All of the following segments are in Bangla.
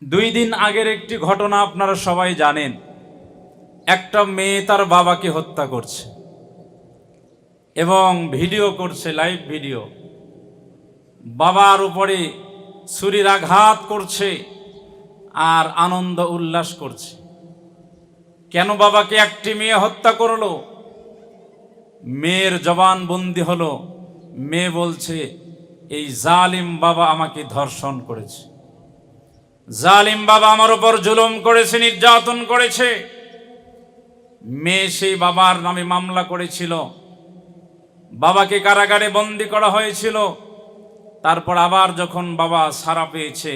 দুই দিন আগের একটি ঘটনা আপনারা সবাই জানেন। একটা মেয়ে তার বাবাকে হত্যা করছে এবং ভিডিও করছে, লাইভ ভিডিও। বাবার উপরে ছুরির আঘাত করছে আর আনন্দ উল্লাস করছে। কেন বাবাকে একটি মেয়ে হত্যা করলো? মেয়ের জবানবন্দি হলো। মেয়ে বলছে, এই জালিম বাবা আমাকে ধর্ষণ করেছে, জালিম বাবা আমার উপর জুলুম করেছে, নির্যাতন করেছে। মেয়ে সেই বাবার নামে মামলা করেছিল, বাবাকে কারাগারে বন্দী করা হয়েছিল। তারপর আবার যখন বাবা ছাড়া পেয়েছে,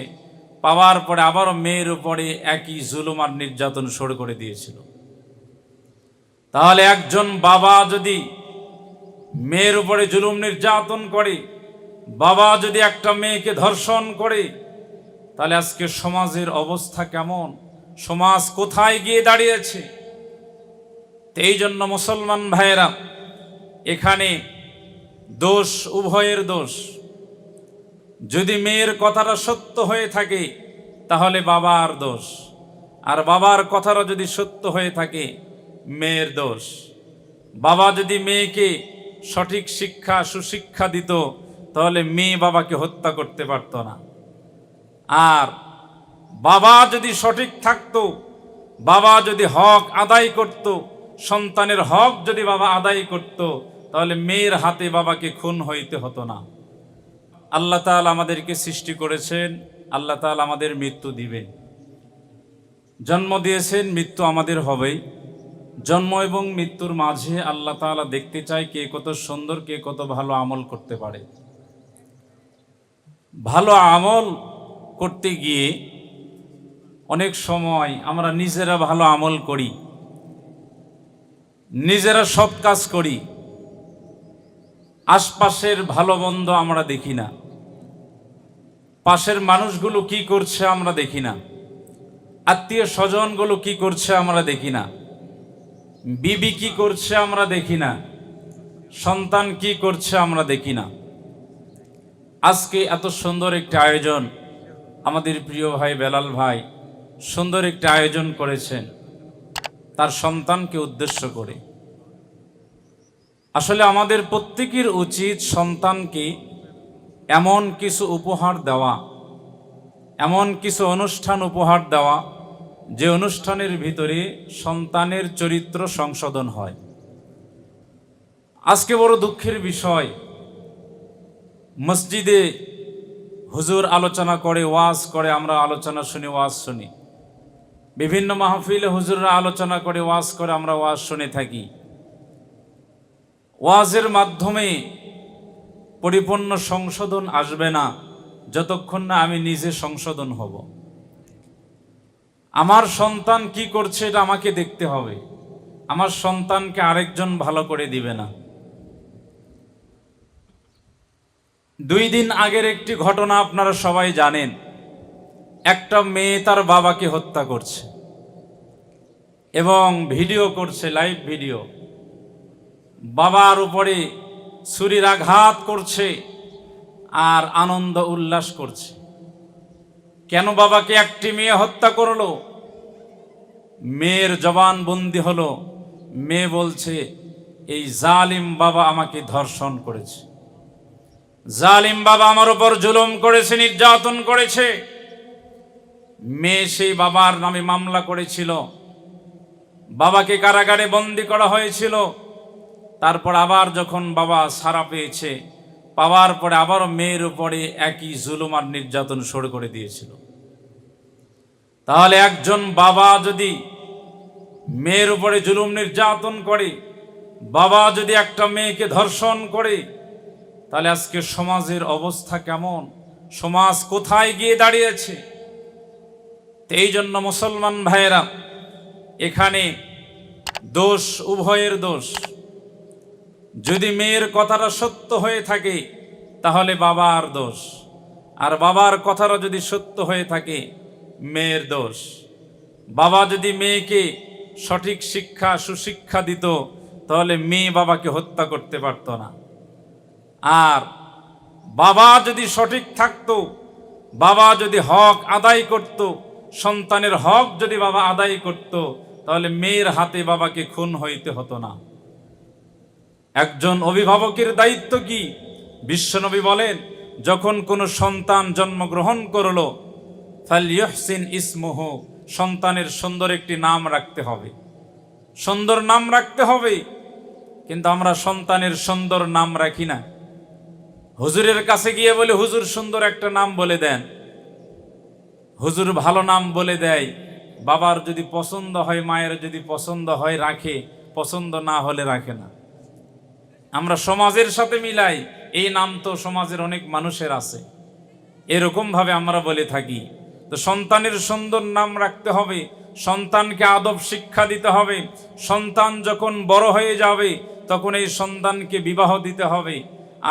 পাওয়ার পরে আবারও মেয়ের উপরে একই জুলুম আর নির্যাতন শুরু করে দিয়েছিল। তাহলে একজন বাবা যদি মেয়ের উপরে জুলুম নির্যাতন করে, বাবা যদি একটা মেয়েকে ধর্ষণ করে, তাহলে আজকে সমাজের অবস্থা কেমন? সমাজ কোথায় গিয়ে দাঁড়িয়েছে? এই জন্য মুসলমান ভাইয়েরা, এখানে দোষ উভয়ের দোষ। যদি মেয়ের কথাটা সত্য হয়ে থাকে তাহলে বাবার দোষ, আর বাবার কথাটা যদি সত্য হয়ে থাকে মেয়ের দোষ। বাবা যদি মেয়েকে সঠিক শিক্ষা সুশিক্ষা দিত তাহলে মেয়ে বাবাকে হত্যা করতে পারত না। আর বাবা যদি সঠিক থাকতো, বাবা যদি হক আদায় করত, সন্তানের হক যদি বাবা আদায় করত, তাহলে মেয়ের হাতে বাবাকে খুন হইতে হতো না। আল্লাহ তাআলা আমাদেরকে সৃষ্টি করেছেন, আল্লাহ তাআলা আমাদের মৃত্যু দিবেন। জন্ম দিয়েছেন, মৃত্যু আমাদের হবেই। জন্ম এবং মৃত্যুর মাঝে আল্লাহ তাআলা দেখতে চায় কে কত সুন্দর, কে কত ভালো আমল করতে পারে। ভালো আমল করতে গিয়ে অনেক সময় আমরা নিজেরা ভালো আমল করি, নিজেরা সৎ কাজ করি, আশপাশের ভালো মন্দ আমরা দেখি না, পাশের মানুষগুলো কি করছে আমরা দেখি না, আত্মীয় স্বজনগুলো কি করছে আমরা দেখি না, বিবি কি করছে আমরা দেখি না, সন্তান কি করছে আমরা দেখি না। আজকে এত সুন্দর একটি আয়োজন, আমাদের প্রিয় ভাই বেলাল ভাই সুন্দর একটি আয়োজন করেছেন তার সন্তানকে উদ্দেশ্য করে। আসলে আমাদের প্রত্যেকের উচিত সন্তানকে এমন কিছু উপহার দেওয়া, এমন কিছু অনুষ্ঠান উপহার দেওয়া যে অনুষ্ঠানের ভিতরে সন্তানের চরিত্র সংশোধন হয়। আজকে বড় দুঃখের বিষয়, মসজিদে হুজুর আলোচনা করে, ওয়াজ করে, আমরা আলোচনা শুনি, ওয়াজ শুনি। বিভিন্ন মাহফিলে হুজুররা আলোচনা করে, ওয়াজ করে, আমরা ওয়াজ শুনে থাকি। ওয়াজের মাধ্যমে পরিপূর্ণ সংশোধন আসবে না যতক্ষণ না আমি নিজে সংশোধন হব। আমার সন্তান কি করছে এটা আমাকে দেখতে হবে, আমার সন্তানকে আরেকজন ভালো করে দিবে না। দুই দিন আগের একটি ঘটনা আপনারা সবাই জানেন। একটা মেয়ে তার বাবাকে হত্যা করছে এবং ভিডিও করছে, লাইভ ভিডিও। বাবার উপরে ছুরির আঘাত করছে আর আনন্দ উল্লাস করছে। কেন বাবাকে একটি মেয়ে হত্যা করলো? মেয়ের জবানবন্দি হলো। মেয়ে বলছে, এই জালিম বাবা আমাকে ধর্ষণ করেছে, জালিম বাবা আমার উপর জুলুম করেছে, নির্যাতন করেছে। মেয়ে সেই বাবার নামে মামলা করেছিল, বাবাকে কারাগারে বন্দী করা হয়েছিল। তারপর আবার যখন বাবা ছাড়া পেয়েছে, পাওয়ার পরে আবারও মেয়ের উপরে একই জুলুম আর নির্যাতন শুরু করে দিয়েছিল। তাহলে একজন বাবা যদি মেয়ের উপরে জুলুম নির্যাতন করে, বাবা যদি একটা মেয়েকে ধর্ষণ করে, তাহলে আজকে সমাজের অবস্থা কেমন? সমাজ কোথায় গিয়ে দাঁড়িয়েছে? এই জন্য মুসলমান ভাইয়েরা, এখানে দোষ উভয়ের দোষ। যদি মেয়ের কথাটা সত্য হয়ে থাকে তাহলে বাবার দোষ, আর বাবার কথাটা যদি সত্য হয়ে থাকে মেয়ের দোষ। বাবা যদি মেয়েকে সঠিক শিক্ষা সুশিক্ষা দিত তাহলে মেয়ে বাবাকে হত্যা করতে পারত না। আর বাবা যদি সঠিক থাকতো, বাবা যদি হক আদায় করত, সন্তানের হক যদি বাবা আদায় করত, তাহলে মেয়ের হাতে বাবাকে খুন হইতে হতো না। একজন অভিভাবকের দায়িত্ব কি? বিশ্বনবী বলেন, যখন কোনো সন্তান জন্মগ্রহণ করলো, ফালইউহসিন ইসমুহু, সন্তানের সুন্দর একটি নাম রাখতে হবে, সুন্দর নাম রাখতে হবে। কিন্তু আমরা সন্তানের সুন্দর নাম রাখি না। হুজুরের কাছে গিয়ে বলে, হুজুর সুন্দর একটা নাম বলে দেন। হুজুর ভালো নাম বলে দেয়, বাবার যদি পছন্দ হয়, মায়ের যদি পছন্দ হয় রাখে, পছন্দ না হলে রাখে না। আমরা সমাজের সাথে মিলাই, এই নাম তো সমাজের অনেক মানুষের আছে, এরকম ভাবে আমরা বলে থাকি। তো সন্তানের সুন্দর নাম রাখতে হবে, সন্তানকে আদব শিক্ষা দিতে হবে। সন্তান যখন বড় হয়ে যাবে, তখন এই সন্তানকে বিবাহ দিতে হবে।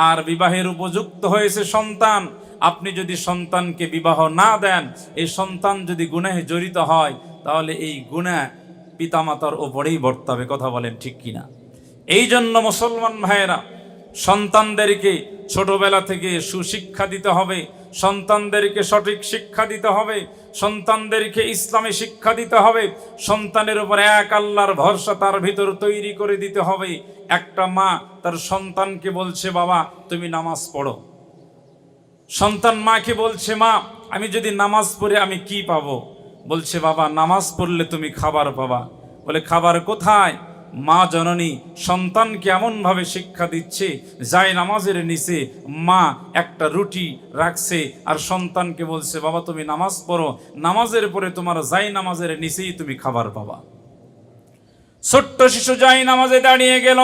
আর বিবাহের উপযুক্ত হয়েছে সন্তান, আপনি যদি সন্তানকে বিবাহ না দেন, এই সন্তান যদি গুনাহে জড়িত হয়, তাহলে এই গুনাহ পিতামাতার ওপরেই বর্তাবে। কথা বলেন ঠিক কিনা? এই জন্য মুসলমান ভাইয়েরা, সন্তানদেরকে ছোটবেলা থেকে সুশিক্ষা দিতে হবে, সন্তানদেরকে সঠিক শিক্ষা দিতে হবে, সন্তানদেরকে ইসলামী শিক্ষা দিতে হবে, সন্তানের উপর এক আল্লাহর ভরসা তার ভিতর তৈরি করে দিতে হবে। একটা মা তার সন্তানকে বলছে, বাবা তুমি নামাজ পড়ো। সন্তান মাকে বলছে, মা আমি যদি নামাজ পড়ে আমি কি পাবো? বলছে, বাবা নামাজ পড়লে তুমি খাবার পাবা। বলে, খাবার কোথায়? মা জননী সন্তানকে এমন ভাবে শিক্ষা দিচ্ছে, যায় নামাজের নিচে মা একটা রুটি রাখছে, আর সন্তানকে বলছে, বাবা তুমি নামাজ পড়ো, নামাজের পরে তোমার যায় নামাজের নিচেই তুমি খাবার পাবা। ছোট্ট শিশু যায় নামাজে দাঁড়িয়ে গেল,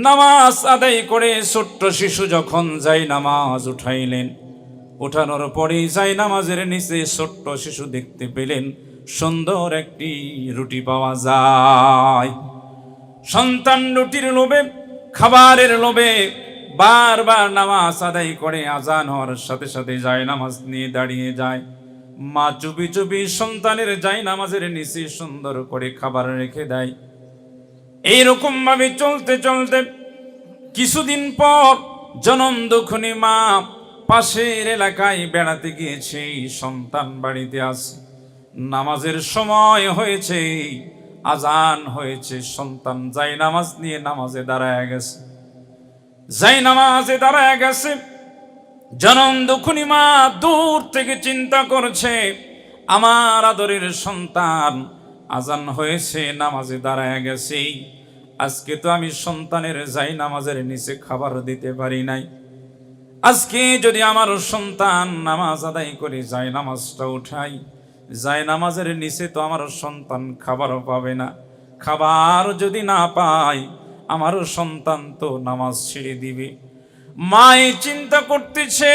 নামাজ আদায় করে ছোট্ট শিশু যখন যায় নামাজ উঠাইলেন, উঠানোর পরেই যায় নামাজের নিচে ছোট্ট শিশু দেখতে পেলেন সুন্দর একটি রুটি পাওয়া যায়। সন্তান রুটির লোভে, খাবারের লোভে বারবার নামাজ আদায় করে আজান হওয়ার সাথে সাথে যায় নামাজ নিয়ে দাঁড়িয়ে যায়। মা চুপি চুপি সন্তানের যায় নামাজের নিচে সুন্দর করে খাবার রেখে দেয়। এইরকম ভাবে চলতে চলতে কিছুদিন পর জনম দুঃখিনী মা পাশের এলাকায় বেড়াতে গিয়েছে, সন্তান বাড়িতে আছে, নামাজের সময় হয়েছে, আজান হয়েছে, সন্তান যাই নামাজ নিয়ে নামাজে দাঁড়ায় গেছে। যাই নামাজে দাঁড়ায় গেছে, জনম দুঃখিনী মা দূর থেকে চিন্তা করছে, আমার আদরের সন্তান আজান হয়েছে, নামাজে দাঁড়ায় গেছে, আজকে তো আমি সন্তানের যাই নামাজের নিচে খাবার দিতে পারি নাই। আজকে যদি আমার সন্তান নামাজ আদায় করে যায় নামাজটা উঠাই, যায় নামাজের নিচে তো আমার সন্তান খাবারও পাবে না। খাবার যদি না পায়, আমার সন্তান তো নামাজ ছেড়ে দিবে। মাই চিন্তা করতেছে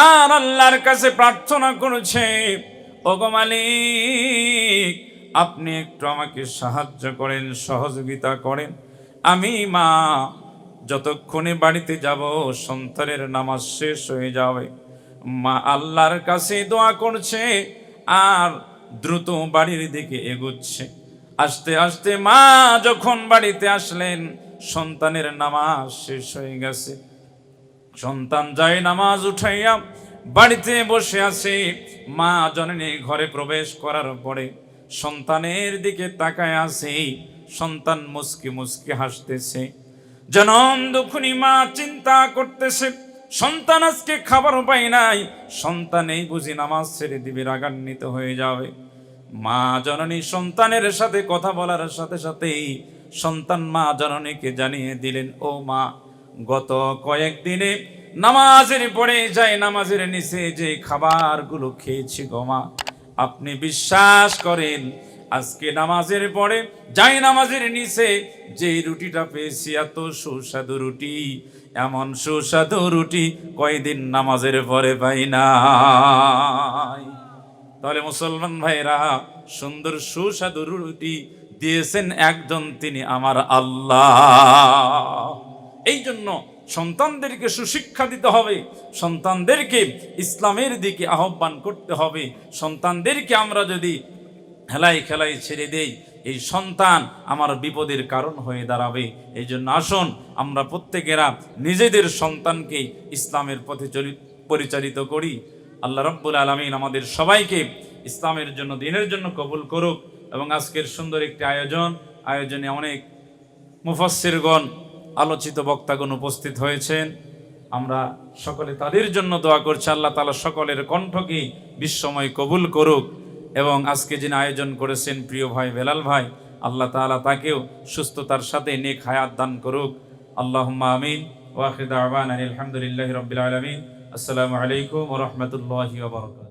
আর আল্লাহর কাছে প্রার্থনা করছে, ওগো মালিক আপনি একটু আমাকে সাহায্য করেন, সহযোগিতা করেন। আমি মা যতক্ষণে বাড়িতে যাব সন্তানের নামাজ শেষ হয়ে যাবে। মা আল্লাহর কাছে দোয়া করছে আর দ্রুত বাড়ির দিকে এগুচ্ছে। আস্তে আস্তে মা যখন বাড়িতে আসলেন, সন্তানের নামাজ শেষ হয়ে গেছে। সন্তান যায় নামাজ উঠাইয়া বাড়িতে বসে আছে। মা জননী ঘরে প্রবেশ করার পরে সন্তানের দিকে তাকায় আছে, সন্তান মুচকি মুচকি হাসতেছে। জনম দুঃখিনী মা চিন্তা করতেছে, সন্তান আজকে খাবারও পায় নাই, সন্তান এই বুঝি নামাজ ছেড়ে দিবে, রাগান্বিত হয়ে যাবে। মা জননী সন্তানের সাথে কথা বলার সাথে সাথেই সন্তান মা জননীকে জানিয়ে দিলেন, ও মা গত কয়েকদিনে নামাজের পরে যায় নামাজের নিচে যে খাবারগুলো খেয়েছি গো মা, আপনি বিশ্বাস করেন আজকে নামাজের পরে যাই নামাজের নিচে যে রুটিটা পেয়েছি, এত সুস্বাদু রুটি, এমন সুস্বাদু রুটি কয়দিন নামাজের পরে পাই নাই। তাহলে মুসলমান ভাইরা, সুন্দর সুস্বাদু রুটি দিয়েছেন একজন, তিনি আমার আল্লাহ। এই জন্য সন্তানদেরকে সুশিক্ষা দিতে হবে, সন্তানদেরকে ইসলামের দিকে আহ্বান করতে হবে। সন্তানদেরকে আমরা যদি হেলাই খেলাই ছেড়ে দেই, এই সন্তান আমার বিপদের কারণ হয়ে দাঁড়াবে। এই জন্য আসুন আমরা প্রত্যেকেরা নিজেদের সন্তানকে ইসলামের পথে পরিচালিত করি। আল্লাহ রাব্বুল আলামিন আমাদের সবাইকে ইসলামের জন্য, দ্বীনের জন্য কবুল করুক। এবং আজকের সুন্দর একটি আয়োজনে অনেক মুফাসসিরগণ, আলোচিত বক্তাগণ উপস্থিত হয়েছেন। আমরা সকলে তাদের জন্য দোয়া করছি, আল্লাহ তাআলা সকলের কণ্ঠকে বিশ্বময় কবুল করুক। এবং আজকে যিনি আয়োজন করেছেন প্রিয় ভাই বেলাল ভাই, আল্লাহ তাআলা তাকেও সুস্থতার সাথে নেক হায়াত দান করুক। আল্লাহুম্মা আমিন। ওয়া আখিরু দাওয়ানা আলহামদুলিল্লাহি রাব্বিল আলামিন। আসসালামু আলাইকুম ওয়া রাহমাতুল্লাহি ওয়া বারাকাতুহু।